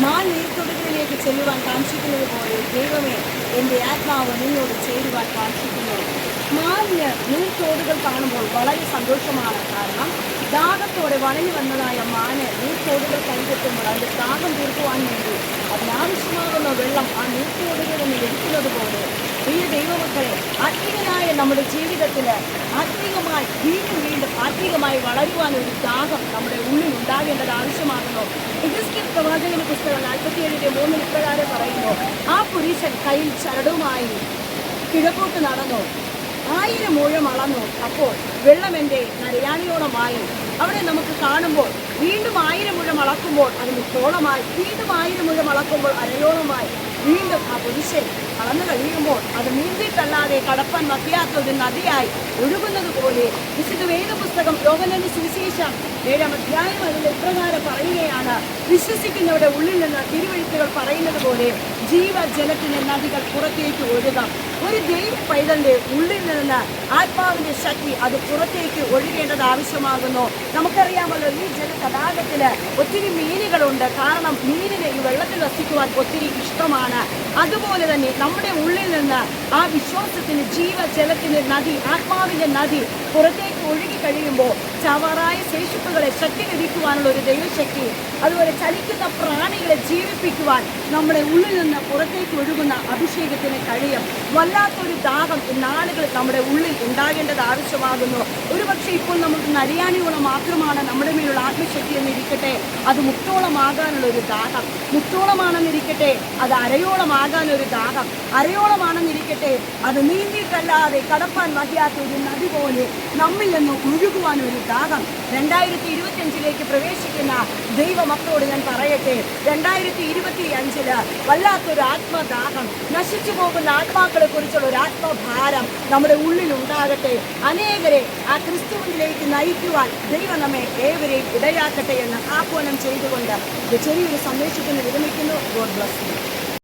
മാൻ നീർത്തോടുകളിലേക്ക് ചെല്ലുവാൻ കാക്ഷിക്കുന്നത് പോലെ ദൈവമേ, എൻ്റെ ആത്മാവ് നിന്നോട് ചേരുവാൻ കാക്ഷിക്കുന്നു. മാനിന് നീർത്തോടുകൾ കാണുമ്പോൾ വളരെ സന്തോഷമാണ്. കാരണം ദാഹത്തോടെ വണങ്ങി വന്നതായ മാന് നീർത്തോടുകൾ കൈകൊട്ടുമ്പോൾ അതിൻ്റെ ദാഹം തീർക്കുവാൻ വേണ്ടി അതിനാവശ്യമാകുന്ന വെള്ളം ആ നീർത്തോടുകളിൽ നിന്ന് ലഭിക്കുന്നത് പോലെ പ്രിയ ദൈവമക്കളെ, ആത്മീയനായ നമ്മുടെ ജീവിതത്തിൽ ആത്മീയമായി വീണ്ടും ആത്മീയമായി വളരുവാൻ ഒരു ദാഹം നമ്മുടെ ഉള്ളിൽ ഉണ്ടാകേണ്ടത് ആവശ്യമാകുന്നു. എഹെസ്കേൽ പ്രവാചകന്റെ പുസ്തകം 47:3 ഇപ്രകാരം പറയുന്നു: ആ പുരുഷൻ കയ്യിൽ ചരടുമായി കിഴക്കോട്ട് നടന്നു, 1000 മുഴം അളന്നു. അപ്പോൾ വെള്ളം എൻ്റെ നരയാണിയോളമായി. അവിടെ നമുക്ക് കാണുമ്പോൾ വീണ്ടും 1000 മുഴം അളക്കുമ്പോൾ അത് മുത്തോളമായി, വീണ്ടും 1000 മുഴം അളക്കുമ്പോൾ അരയോളമായി. വീണ്ടും ആ പുരുഷൻ അളന്നു കഴിയുമ്പോൾ അത് നീന്തിയിട്ടല്ലാതെ കടപ്പാൻ മതിയാത്ത ഒരു നദിയായി ഒഴുകുന്നത് പോലെ വിശുദ്ധ വേദപുസ്തകം യോഹന്നാന്റെ സുവിശേഷം 7-ാം അധ്യായം അതിൽ ഇപ്രകാരം പറയുകയാണ്: വിശ്വസിക്കുന്നവരുടെ ഉള്ളിൽ നിന്ന് തിരുവെഴുത്തുകൾ പറയുന്നത് പോലെ ജീവജലത്തിന്റെ നദികൾ പുറത്തേക്ക് ഒഴുകാം. ഒരു ദൈവ പൈതലിന്റെ ഉള്ളിൽ നിന്ന് ആത്മാവിന്റെ ശക്തി അത് പുറത്തേക്ക് ഒഴുകേണ്ടത് ആവശ്യമാകുന്നു. നമുക്കറിയാമല്ലോ, ഈ ജലതടാകത്തിൽ ഒത്തിരി മീനുകളുണ്ട്. കാരണം മീനിന് ഈ വെള്ളത്തിൽ വസിക്കുവാൻ ഒത്തിരി ഇഷ്ടമാണ്. അതുപോലെ തന്നെ നമ്മുടെ ഉള്ളിൽ നിന്ന് ആ വിശ്വാസത്തിന് ജീവജലത്തിന്റെ നദി, ആത്മാവിന്റെ നദി പുറത്തേക്ക് ഒഴുകി കഴിയുമ്പോൾ ചവറായ ശേഷിപ്പുകളെ ശക്തീകരിക്കുവാനുള്ള ഒരു ദൈവശക്തി, അതുപോലെ ചലിക്കുന്ന പ്രാണികളെ ജീവിപ്പിക്കുവാൻ നമ്മുടെ ഉള്ളിൽ നിന്ന് പുറത്തേക്ക് ഒഴുകുന്ന അഭിഷേകത്തിന് കഴിയും. വല്ലാത്തൊരു ദാഹം നാളുകളിൽ നമ്മുടെ ഉള്ളിൽ ഉണ്ടാകേണ്ടത് ആവശ്യമാകുന്നു. ഒരുപക്ഷെ ഇപ്പോൾ നമുക്ക് നരിയാണിയോളം മാത്രമാണ് നമ്മുടെ മേലുള്ള ആത്മശക്തി എന്നിരിക്കട്ടെ, അത് മുക്തോളമാകാനുള്ള ഒരു ദാഹം. മുക്തോളമാണെന്നിരിക്കട്ടെ, അത് അരയോളമാകാനൊരു ദാഹം. അരയോളമാണെന്നിരിക്കട്ടെ, അത് നീന്തിയിട്ടല്ലാതെ കടപ്പാൻ വഹിയാത്ത ഒരു നദി പോലെ നമ്മിൽ നിന്ന് ഒഴുകുവാനൊരു ദാഹം. 2025 പ്രവേശിക്കുന്ന ദൈവമക്കളോട് ഞാൻ പറയട്ടെ, 2025 വല്ലാത്തൊരു ആത്മദാഹം, നശിച്ചു പോകുന്ന ആത്മാക്കളെ കുറിച്ചുള്ള ഒരു ആത്മഭാരം നമ്മുടെ ഉള്ളിൽ ഉണ്ടാകട്ടെ. അനേകരെ ആ ക്രിസ്തുവിലേക്ക് നയിക്കുവാൻ ദൈവം നമ്മെ ഏവരെയും ഇടയാക്കട്ടെ എന്ന് ആഹ്വാനം ചെയ്തുകൊണ്ട് ചെറിയൊരു സന്ദേശത്തിന് വിരമിക്കുന്നു. God bless U.